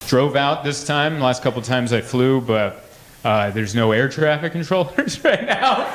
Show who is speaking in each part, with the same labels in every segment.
Speaker 1: Drove out this time. Last couple times I flew, but there's no air traffic controllers right now.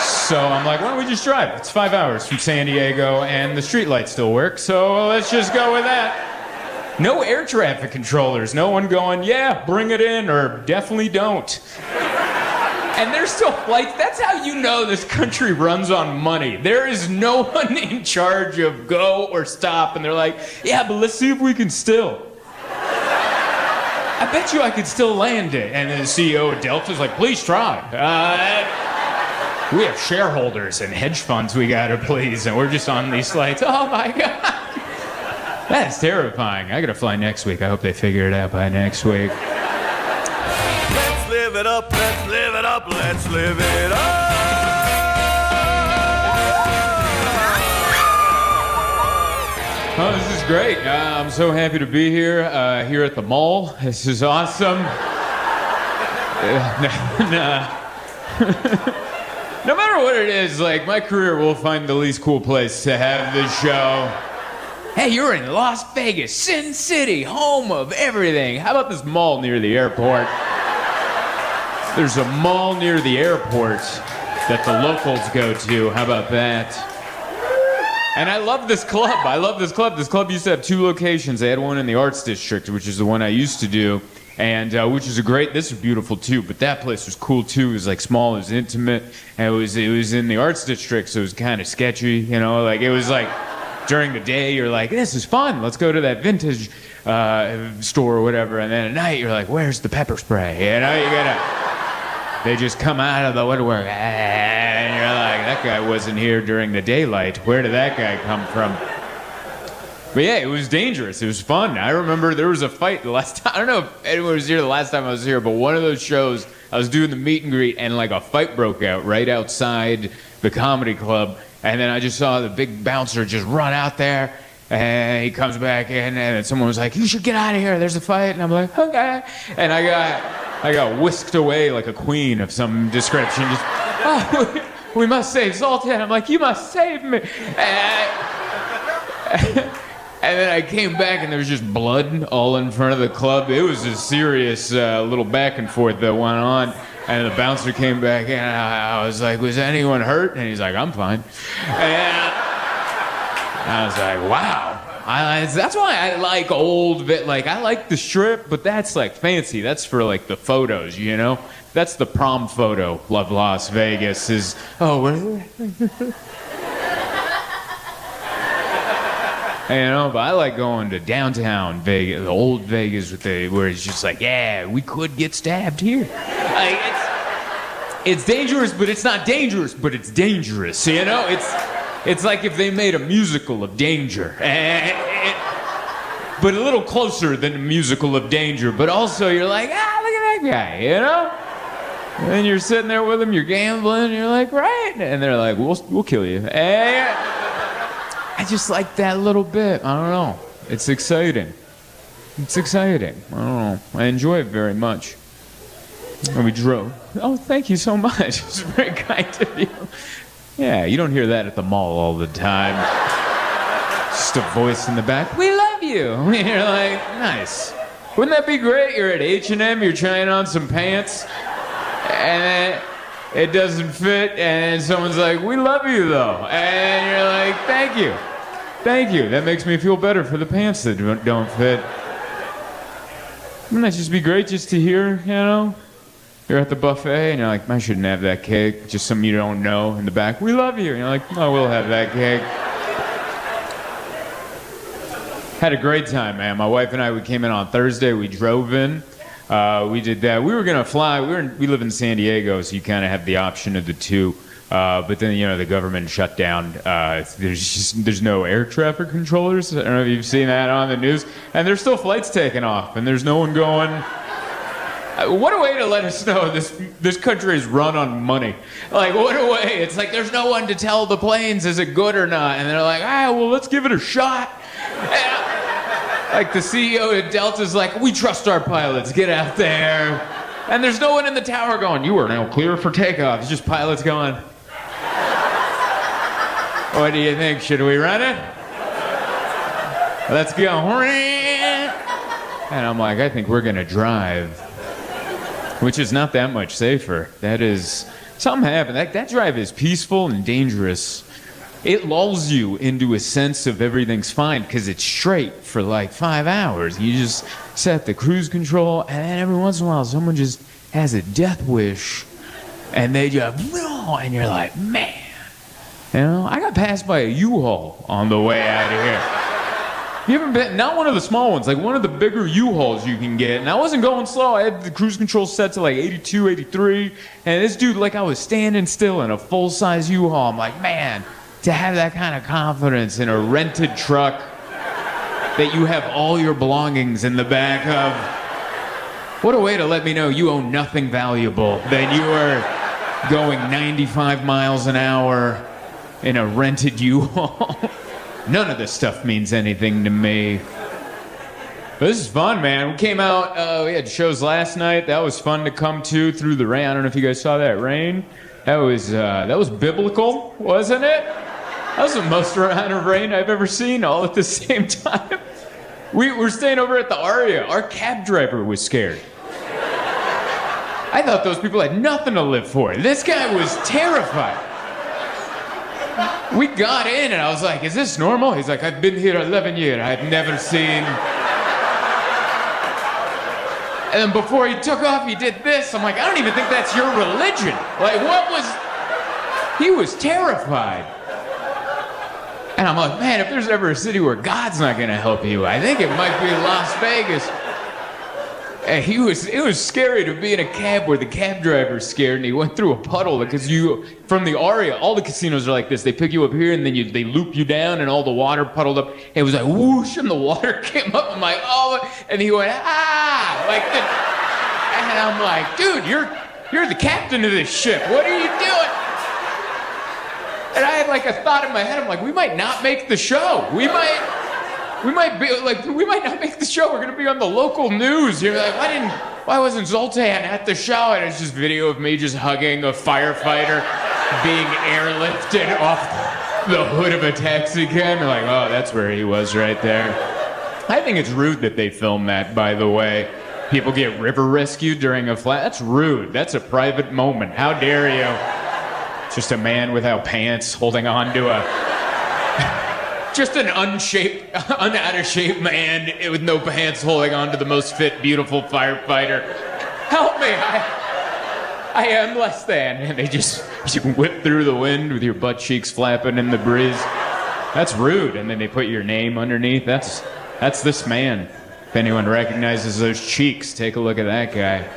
Speaker 1: So I'm like, why don't we just drive? It's 5 hours from San Diego, and the street lights still work, so let's just go with that. No air traffic controllers. No one going, yeah, bring it in, or definitely don't. And there's still flights. That's how you know this country runs on money. There is no one in charge of go or stop, and they're like, yeah, but let's see if we can still. I bet you I could still land it. And then the CEO of Delta's like, please try. We have shareholders and hedge funds we gotta please, and we're just on these flights. Oh my God. That's terrifying. I gotta fly next week. I hope they figure it out by next week.
Speaker 2: Let's live it up, let's live it up, let's live it up.
Speaker 1: Oh, this is great. I'm so happy to be here at the mall. This is awesome. No matter what it is, like, my career will find the least cool place to have this show. Hey, you're in Las Vegas, Sin City, home of everything. How about this mall near the airport? There's a mall near the airport that the locals go to. How about that? And I love this club. This club used to have 2 locations. They had one in the Arts District, which is the one I used to do, and which is this is beautiful too. But that place was cool too. It was like small, it was intimate, and it was in the Arts District, so it was kind of sketchy, you know. Like it was like during the day you're like, this is fun. Let's go to that vintage store or whatever. And then at night you're like, where's the pepper spray? You know, they just come out of the woodwork, and you're like, that guy wasn't here during the daylight. Where did that guy come from? But yeah, it was dangerous. It was fun. I remember there was a fight the last time. I don't know if anyone was here the last time I was here, but one of those shows, I was doing the meet and greet, and like a fight broke out right outside the comedy club. And then I just saw the big bouncer just run out there, and he comes back in, and someone was like, you should get out of here. There's a fight. And I'm like, okay. And I got whisked away like a queen of some description. Just, oh, we must save Zoltan. I'm like, you must save me. And then I came back, and there was just blood all in front of the club. It was a serious little back and forth that went on. And the bouncer came back, and I was like, was anyone hurt? And he's like, I'm fine. And I was like, wow. That's why I like I like the Strip, but that's like fancy. That's for like the photos, you know? That's the prom photo of Las Vegas is, you know, but I like going to downtown Vegas, the old Vegas where it's just like, yeah, we could get stabbed here. Like, it's dangerous, but it's not dangerous, but it's dangerous, you know? It's like if they made a musical of Danger, but a little closer than a musical of Danger, but also you're like, look at that guy, you know? And then you're sitting there with them, you're gambling, and you're like, right? And they're like, we'll kill you. I just like that little bit. I don't know. It's exciting. I don't know. I enjoy it very much. And we drove. Oh, thank you so much. It's very kind of you. Yeah, you don't hear that at the mall all the time. Just a voice in the back. We love you. And you're like, nice. Wouldn't that be great? You're at H&M, you're trying on some pants, and it doesn't fit, and someone's like, we love you though. And you're like, thank you. Thank you. That makes me feel better for the pants that don't fit. Wouldn't that just be great just to hear, you know? You're at the buffet, and you're like, I shouldn't have that cake. Just some you don't know in the back. We love you. And you're like, I will have that cake. Had a great time, man. My wife and I, we came in on Thursday. We drove in. We did that. We were going to fly. We live in San Diego, so you kind of have the option of the two. But then, you know, the government shut down. There's no air traffic controllers. I don't know if you've seen that on the news. And there's still flights taking off, and there's no one going. What a way to let us know this country is run on money. Like, what a way. It's like there's no one to tell the planes, is it good or not? And they're like, well, let's give it a shot. Like the CEO of Delta's like, we trust our pilots, get out there. And there's no one in the tower going, you are now clear for takeoff. It's just pilots going, what do you think? Should we run it? Let's go. And I'm like, I think we're going to drive, which is not that much safer. That is, something happened. That drive is peaceful and dangerous. It lulls you into a sense of everything's fine because it's straight for like 5 hours. You just set the cruise control, and then every once in a while, someone just has a death wish, and they just, and you're like, man. You know, I got passed by a U-Haul on the way out of here. You haven't been, not one of the small ones, like one of the bigger U-Hauls you can get. And I wasn't going slow. I had the cruise control set to like 82, 83. And this dude, like I was standing still in a full-size U-Haul. I'm like, man, to have that kind of confidence in a rented truck that you have all your belongings in the back of, what a way to let me know you own nothing valuable, that you are going 95 miles an hour in a rented U-Haul. None of this stuff means anything to me. But this is fun, man. We came out, we had shows last night. That was fun to come to through the rain. I don't know if you guys saw that rain. That was biblical, wasn't it? That was the most amount of rain I've ever seen all at the same time. We were staying over at the Aria. Our cab driver was scared. I thought those people had nothing to live for. This guy was terrified. We got in and I was like, is this normal? He's like, I've been here 11 years. I've never seen... And then before he took off, he did this. I'm like, I don't even think that's your religion. Like, what was... He was terrified. And I'm like, man, if there's ever a city where God's not going to help you, I think it might be Las Vegas. And it was scary to be in a cab where the cab driver's scared and he went through a puddle because from the Aria, all the casinos are like this. They pick you up here and then they loop you down and all the water puddled up. It was like whoosh and the water came up. I'm like, oh, and he went, and I'm like, dude, you're the captain of this ship. What are you doing? And I had like a thought in my head. I'm like, we might not make the show. We might not make the show. We're gonna be on the local news. You're like, why wasn't Zoltan at the show? And it's just video of me just hugging a firefighter being airlifted off the hood of a taxi cab. You're like, oh, that's where he was right there. I think it's rude that they film that, by the way. People get river rescued during a flat. That's rude. That's a private moment. How dare you? Just a man without pants holding on to just an out of shape man with no pants holding on to the most fit, beautiful firefighter. Help me, I am less than. And you can whip through the wind with your butt cheeks flapping in the breeze. That's rude. And then they put your name underneath. That's this man. If anyone recognizes those cheeks, take a look at that guy.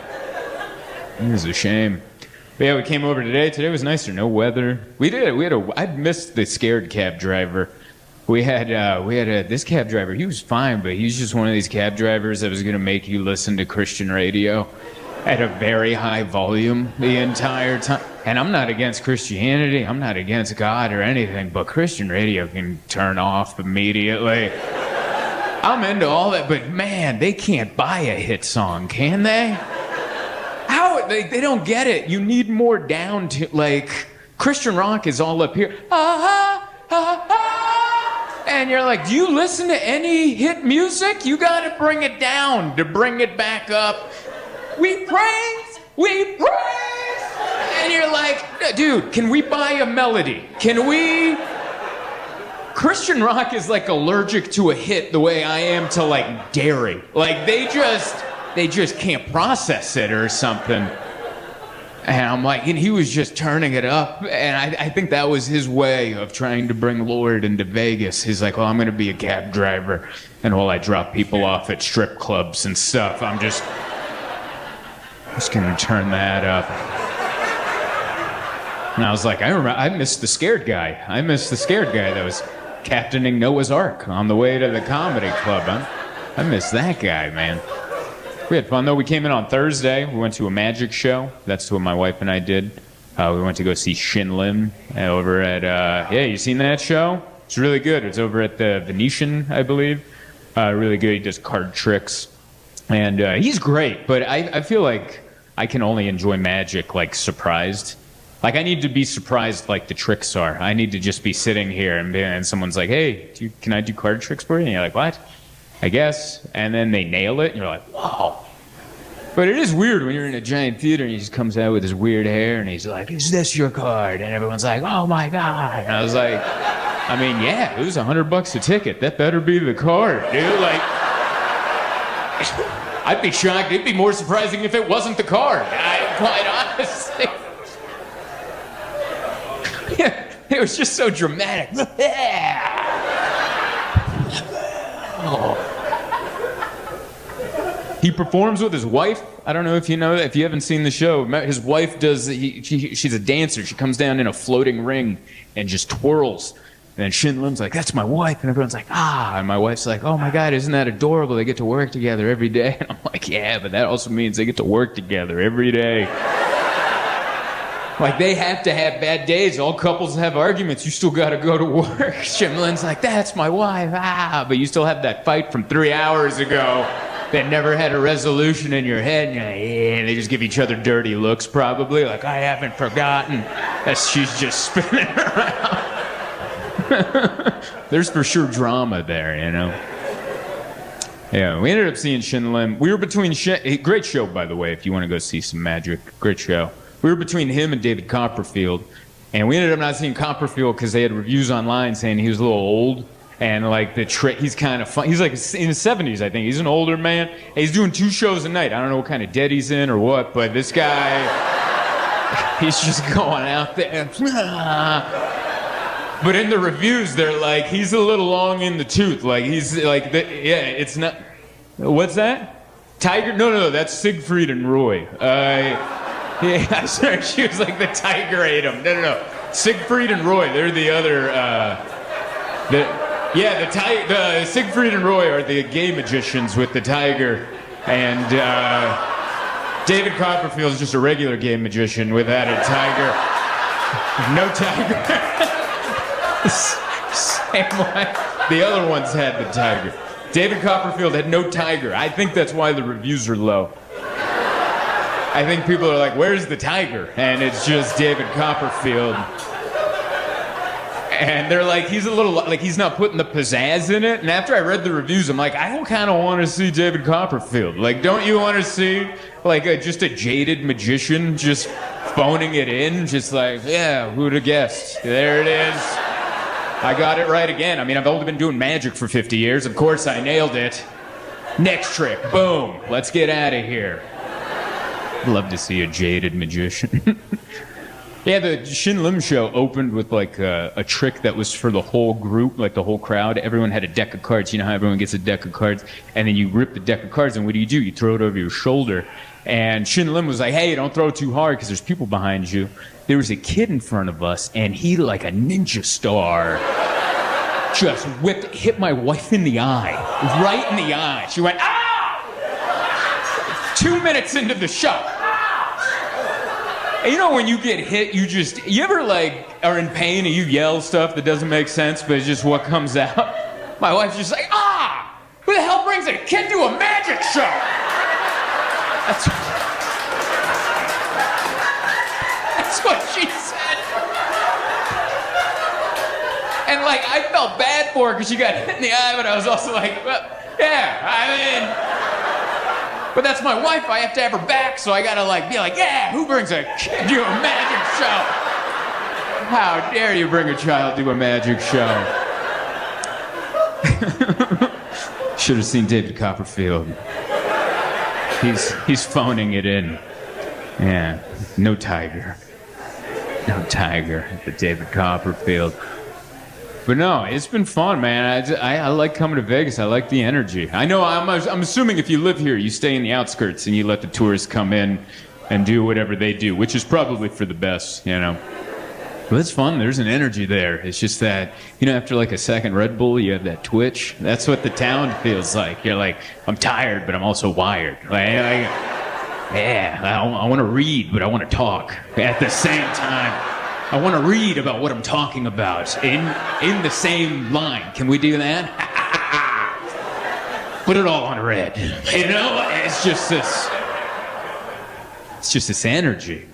Speaker 1: It was a shame. But yeah, we came over today. Today was nicer. No weather. I missed the scared cab driver. We had this cab driver. He was fine, but he's just one of these cab drivers that was going to make you listen to Christian radio at a very high volume the entire time. And I'm not against Christianity. I'm not against God or anything, but Christian radio can turn off immediately. I'm into all that, but man, they can't buy a hit song, can they? How? They don't get it. You need more down to, like, Christian rock is all up here. And you're like, do you listen to any hit music? You gotta bring it down to bring it back up. We praise. And you're like, dude, can we buy a melody? Christian rock is like allergic to a hit the way I am to like dairy. Like they just can't process it or something. And I'm like, and he was just turning it up. And I think that was his way of trying to bring Lord into Vegas. He's like, well, I'm going to be a cab driver. And while I drop people off at strip clubs and stuff, I'm just going to turn that up. And I was like, I missed the scared guy. I missed the scared guy that was captaining Noah's Ark on the way to the comedy club. I missed that guy, man. We had fun, though. We came in on Thursday. We went to a magic show. That's what my wife and I did. We went to go see Shin Lim over at... you seen that show? It's really good. It's over at the Venetian, I believe. Really good. He does card tricks. And he's great, but I feel like I can only enjoy magic, like, surprised. Like, I need to be surprised like the tricks are. I need to just be sitting here and someone's like, hey, can I do card tricks for you? And you're like, what? I guess. And then they nail it, and you're like, whoa. But it is weird when you're in a giant theater and he just comes out with his weird hair and he's like, is this your card? And everyone's like, oh my God. And I was like, I mean, yeah, it was $100 a ticket. That better be the card, dude. Like, I'd be shocked. It'd be more surprising if it wasn't the card. Quite honestly. Yeah, it was just so dramatic. Oh. He performs with his wife. I don't know if you know that. If you haven't seen the show, his wife does. She's a dancer. She comes down in a floating ring and just twirls. And Shin Lim's like, that's my wife. And everyone's like, ah. And my wife's like, oh my God, isn't that adorable? They get to work together every day. And I'm like, yeah, but that also means they get to work together every day. Like, they have to have bad days. All couples have arguments. You still got to go to work. Shimlin's like, that's my wife. Ah. But you still have that fight from 3 hours ago that never had a resolution in your head. And you're like, yeah. They just give each other dirty looks, probably. Like, I haven't forgotten. She's just spinning around. There's for sure drama there, you know. Yeah, we ended up seeing Shin Lim. We were between great show, by the way, if you want to go see some magic. Great show. We were between him and David Copperfield, and we ended up not seeing Copperfield because they had reviews online saying he was a little old, and like he's kind of fun. He's like in his 70s, I think. He's an older man. And he's doing 2 shows a night. I don't know what kind of debt he's in or what, but this guy, he's just going out there. But in the reviews, they're like, he's a little long in the tooth. Like, he's like, it's not. What's that? Tiger? No, that's Siegfried and Roy. Yeah, sorry, she was like, the tiger ate him. No. Siegfried and Roy, they're the other. The Siegfried and Roy are the gay magicians with the tiger. And David Copperfield is just a regular gay magician without a tiger. No tiger. Same way. The other ones had the tiger. David Copperfield had no tiger. I think that's why the reviews are low. I think people are like, where's the tiger? And it's just David Copperfield. And they're like, he's a little, like, he's not putting the pizzazz in it. And after I read the reviews, I'm like, I don't kind of want to see David Copperfield. Like, don't you want to see, like, just a jaded magician just phoning it in? Just like, yeah, who'd have guessed? There it is. I got it right again. I mean, I've only been doing magic for 50 years. Of course, I nailed it. Next trick. Boom. Let's get out of here. I'd love to see a jaded magician. Yeah, the Shin Lim show opened with like a trick that was for the whole group, like the whole crowd. Everyone had a deck of cards. You know how everyone gets a deck of cards? And then you rip the deck of cards, and what do? You throw it over your shoulder. And Shin Lim was like, hey, don't throw it too hard because there's people behind you. There was a kid in front of us, and he, like a ninja star, just hit my wife in the eye. Right in the eye. She went, ah! 2 minutes into the show. And you know when you get hit, you ever like are in pain and you yell stuff that doesn't make sense, but it's just what comes out? My wife's just like, ah! Who the hell brings a kid to a magic show? That's what she said. And like, I felt bad for her because she got hit in the eye, but I was also like, well, yeah, I mean, but that's my wife. I have to have her back, so I gotta like be like, yeah, who brings a kid to a magic show? How dare you bring a child to a magic show? Should have seen David Copperfield. He's phoning it in. Yeah, no tiger. No tiger, but David Copperfield. But no, it's been fun, man. I like coming to Vegas. I like the energy. I know, I'm assuming if you live here, you stay in the outskirts and you let the tourists come in and do whatever they do, which is probably for the best, you know. But it's fun. There's an energy there. It's just that, you know, after like a second Red Bull, you have that twitch. That's what the town feels like. You're like, I'm tired, but I'm also wired. Yeah, I want to read, but I want to talk at the same time. I want to read about what I'm talking about in the same line. Can we do that? Put it all on red. You know, it's just this energy.